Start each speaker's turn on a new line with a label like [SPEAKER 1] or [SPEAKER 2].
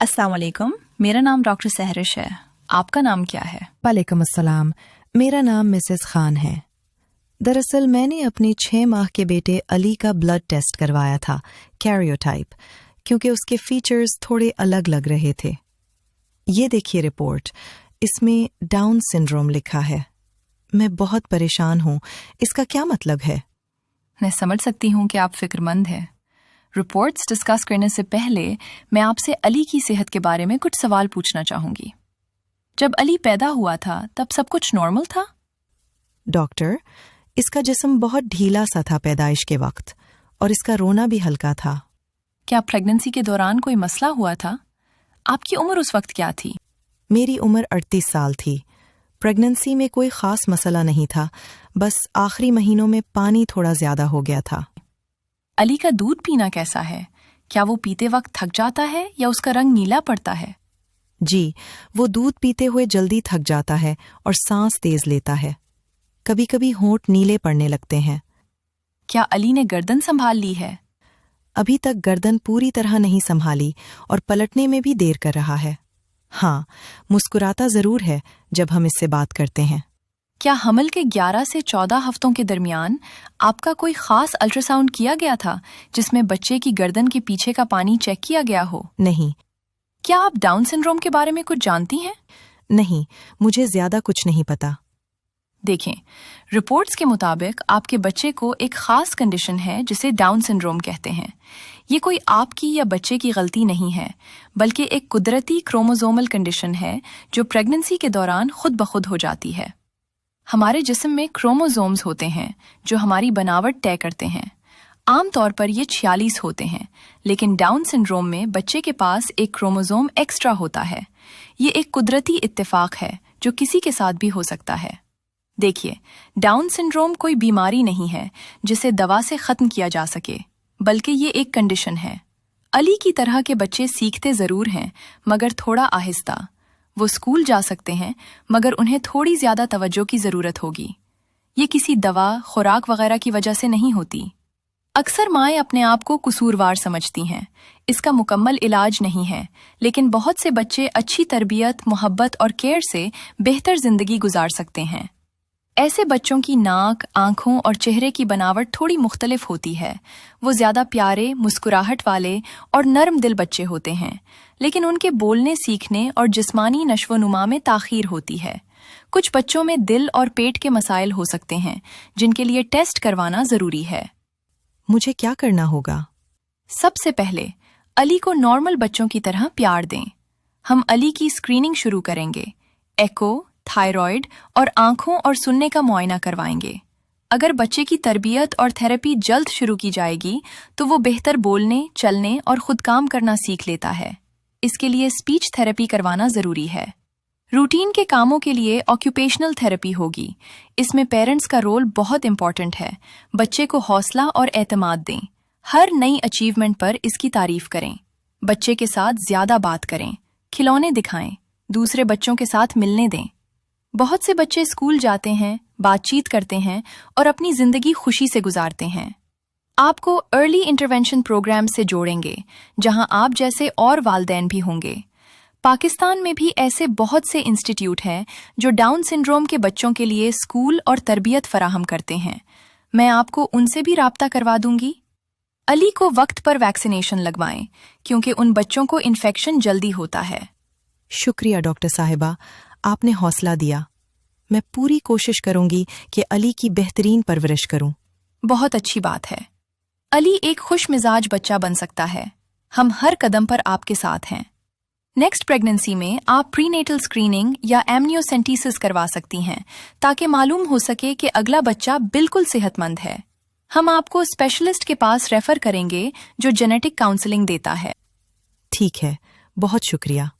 [SPEAKER 1] अस्सलाम वालेकुम, मेरा नाम डॉक्टर सहरिश है। आपका नाम क्या है?
[SPEAKER 2] वालेकुम अस्सलाम, मेरा नाम मिसेस खान है। दरअसल मैंने अपने 6 माह के बेटे अली का ब्लड टेस्ट करवाया था, कैरियोटाइप, क्योंकि उसके फीचर्स थोड़े अलग लग रहे थे। ये देखिए रिपोर्ट, इसमें डाउन सिंड्रोम लिखा है। मैं बहुत परेशान हूँ, इसका क्या मतलब है?
[SPEAKER 1] मैं समझ सकती हूँ कि आप फिक्रमंद हैं। रिपोर्ट्स डिस्कस करने से पहले मैं आपसे अली की सेहत के बारे में कुछ सवाल पूछना चाहूँगी। जब अली पैदा हुआ था तब सब कुछ नॉर्मल था?
[SPEAKER 2] डॉक्टर, इसका जिस्म बहुत ढीला सा था पैदाइश के वक्त, और इसका रोना भी हल्का था।
[SPEAKER 1] क्या प्रेगनेंसी के दौरान कोई मसला हुआ था? आपकी उम्र उस वक्त क्या थी?
[SPEAKER 2] मेरी उम्र 38 साल थी। प्रेगनेंसी में कोई ख़ास मसला नहीं था, बस आखिरी महीनों में पानी थोड़ा ज़्यादा हो गया था।
[SPEAKER 1] अली का दूध पीना कैसा है? क्या वो पीते वक्त थक जाता है या उसका रंग नीला पड़ता है?
[SPEAKER 2] जी, वो दूध पीते हुए जल्दी थक जाता है और सांस तेज लेता है। कभी कभी होंठ नीले पड़ने लगते हैं।
[SPEAKER 1] क्या अली ने गर्दन संभाल ली है?
[SPEAKER 2] अभी तक गर्दन पूरी तरह नहीं संभाली और पलटने में भी देर कर रहा है। हाँ, मुस्कुराता ज़रूर है जब हम इससे बात करते हैं।
[SPEAKER 1] क्या हमल के 11 से 14 हफ्तों के दरमियान आपका कोई खास अल्ट्रासाउंड किया गया था जिसमें बच्चे की गर्दन के पीछे का पानी चेक किया गया हो?
[SPEAKER 2] नहीं।
[SPEAKER 1] क्या आप डाउन सिंड्रोम के बारे में कुछ जानती हैं?
[SPEAKER 2] नहीं, मुझे ज़्यादा कुछ नहीं पता।
[SPEAKER 1] देखें, रिपोर्ट्स के मुताबिक आपके बच्चे को एक खास कंडीशन है जिसे डाउन सिंड्रोम कहते हैं। ये कोई आपकी या बच्चे की गलती नहीं है, बल्कि एक कुदरती क्रोमोसोमल कंडीशन है जो प्रेगनेंसी के दौरान खुद ब खुद हो जाती है। हमारे जिस्म में क्रोमोसोम्स होते हैं जो हमारी बनावट तय करते हैं। आमतौर पर ये 46 होते हैं, लेकिन डाउन सिंड्रोम में बच्चे के पास एक क्रोमोसोम एक्स्ट्रा होता है। ये एक कुदरती इत्तेफाक है जो किसी के साथ भी हो सकता है। देखिए, डाउन सिंड्रोम कोई बीमारी नहीं है जिसे दवा से खत्म किया जा सके, बल्कि ये एक कंडीशन है। अली की तरह के बच्चे सीखते ज़रूर हैं, मगर थोड़ा आहिस्ता। वो स्कूल जा सकते हैं, मगर उन्हें थोड़ी ज़्यादा तवज्जो की ज़रूरत होगी। ये किसी दवा, खुराक वगैरह की वजह से नहीं होती। अक्सर माएँ अपने आप को कसूरवार समझती हैं। इसका मुकम्मल इलाज नहीं है, लेकिन बहुत से बच्चे अच्छी तरबियत, मोहब्बत और केयर से बेहतर ज़िंदगी गुजार सकते हैं। ऐसे बच्चों की नाक, आँखों और चेहरे की बनावट थोड़ी मुख्तलिफ होती है। वो ज़्यादा प्यारे, मुस्कुराहट वाले और नरम दिल बच्चे होते हैं, लेकिन उनके बोलने, सीखने और जिस्मानी नश्व-नुमा में ताख़ीर होती है। कुछ बच्चों में दिल और पेट के मसाइल हो सकते हैं, जिनके लिए टेस्ट करवाना ज़रूरी है।
[SPEAKER 2] मुझे क्या करना होगा?
[SPEAKER 1] सबसे पहले अली को नॉर्मल बच्चों की तरह प्यार दें। हम अली की स्क्रीनिंग शुरू करेंगे। एको, थायराइड और आँखों और सुनने का मुआयना करवाएंगे। अगर बच्चे की तरबियत और थेरेपी जल्द शुरू की जाएगी तो वो बेहतर बोलने, चलने और खुद काम करना सीख लेता है। इसके लिए स्पीच थेरेपी करवाना ज़रूरी है। रूटीन के कामों के लिए ऑक्यूपेशनल थेरेपी होगी। इसमें पेरेंट्स का रोल बहुत इंपॉर्टेंट है। बच्चे को हौसला और एतमाद दें। हर नई अचीवमेंट पर इसकी तारीफ करें। बच्चे के साथ ज़्यादा बात करें, खिलौने दिखाएं, दूसरे बच्चों के साथ मिलने दें। बहुत से बच्चे स्कूल जाते हैं, बातचीत करते हैं और अपनी ज़िंदगी खुशी से गुजारते हैं। आपको अर्ली इंटरवेंशन प्रोग्राम से जोड़ेंगे, जहां आप जैसे और वालिदैन भी होंगे। पाकिस्तान में भी ऐसे बहुत से इंस्टीट्यूट हैं जो डाउन सिंड्रोम के बच्चों के लिए स्कूल और तरबियत फराहम करते हैं। मैं आपको उनसे भी राब्ता करवा दूंगी। अली को वक्त पर वैक्सीनेशन लगवाएं, क्योंकि उन बच्चों को इन्फेक्शन जल्दी होता है।
[SPEAKER 2] शुक्रिया डॉक्टर साहिबा, आपने हौसला दिया। मैं पूरी कोशिश करूंगी कि अली की बेहतरीन परवरिश करूं।
[SPEAKER 1] बहुत अच्छी बात है। अली एक खुश मिजाज बच्चा बन सकता है। हम हर कदम पर आपके साथ हैं। नेक्स्ट प्रेगनेंसी में आप प्रीनेटल स्क्रीनिंग या एमनियोसेंटीसिस करवा सकती हैं, ताकि मालूम हो सके कि अगला बच्चा बिल्कुल सेहतमंद है। हम आपको स्पेशलिस्ट के पास रेफर करेंगे जो जेनेटिक काउंसलिंग देता है।
[SPEAKER 2] ठीक है, बहुत शुक्रिया।